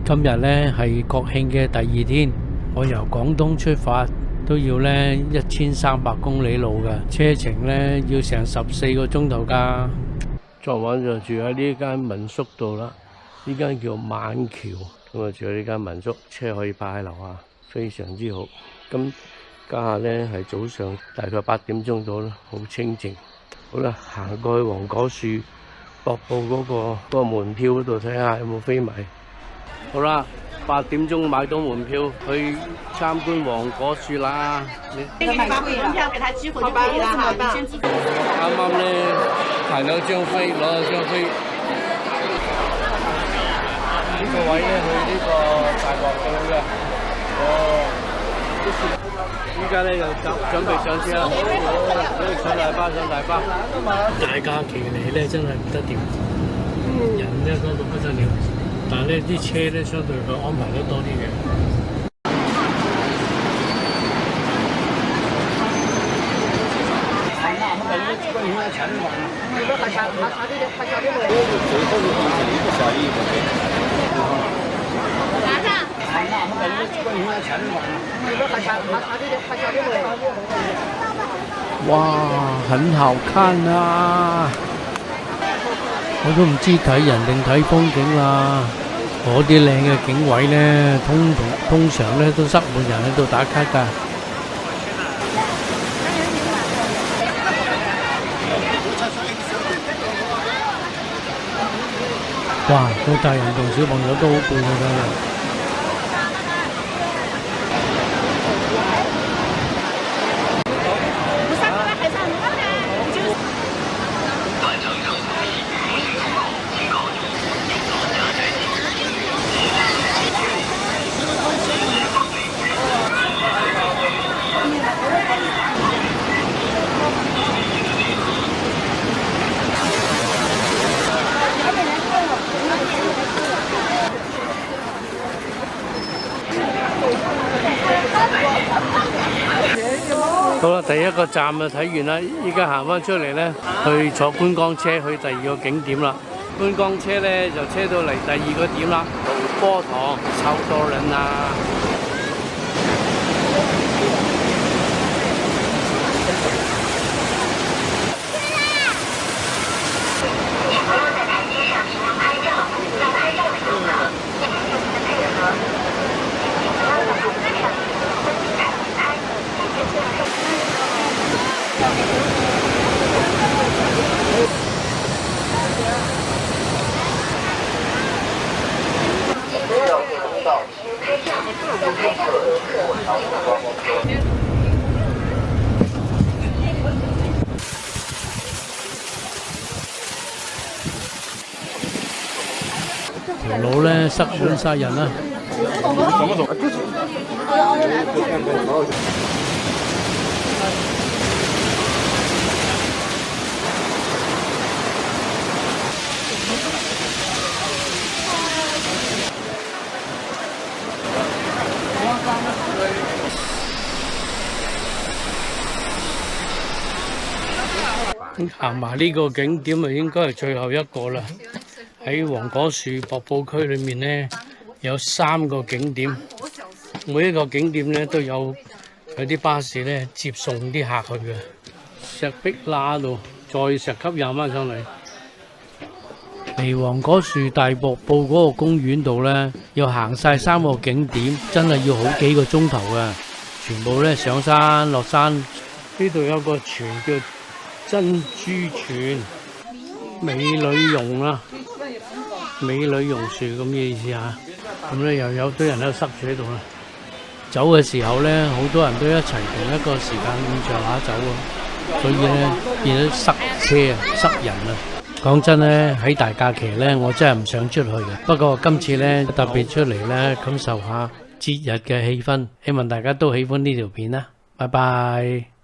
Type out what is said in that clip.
今日呢係國慶嘅第二天，我由廣東出發都要呢1300公里路嘅車程呢，要成14個鐘頭㗎。昨晚就住喺呢間民宿度啦，呢間叫晚橋，咁啊住喺呢間民宿，車可以擺喺樓下，非常之好。咁家下呢係早上大概8點鐘到啦，好清靜。好啦，行過去黃果樹瀑布嗰個門票嗰度睇下有冇飛埋。好啦，8點鐘買到門票去參觀黃果樹啦。你買門票給他支付就可以啦嚇，你先支付。啱啱咧排咗張飛，攞咗張飛。呢個位咧去呢個大瀑布嘅。哦。依家咧就準備上車啦。上大巴，上大巴。大假期嚟咧真係唔得掂，人咧多到不得了。但係呢啲車咧相對佢安排得多啲嘅。哇，很好看啊！我都唔知睇人定睇風景啦。嗰啲靚嘅景位呢，通常呢都塞滿人喺度打卡㗎。哇！個大人同小朋友都好攰㗎。好啦，第一個站就睇完啦，依家行翻出嚟呢，去坐觀光車去第二個景點啦。觀光車呢就車到嚟第二個點啦，盧波塘，超多人啊！條路呢塞滿晒人啦。行埋呢個景點啊，應該係最後一個啦。喺黃果樹瀑布區裏面呢，有3個景點，每一個景點呢都有啲巴士呢接送啲客去嘅。石壁罅度再石級遊翻上嚟，嚟黃果樹大瀑布嗰個公園度呢，要行晒3個景點，真係要好幾個鐘頭嘅，全部呢上山落山。呢度有個泉叫珍珠泉，美女榕啊，美女榕樹咁嘅意思嚇。咁咧又有堆人喺度塞住喺度啦。走嘅時候咧，好多人都一齊同一個時間咁上下走喎，所以咧變咗塞車啊，塞人啊。講真咧，喺大假期咧，我真係唔想出去嘅。不過今次咧特別出嚟咧，感受下節日嘅氣氛。希望大家都喜歡呢條片啦。拜拜。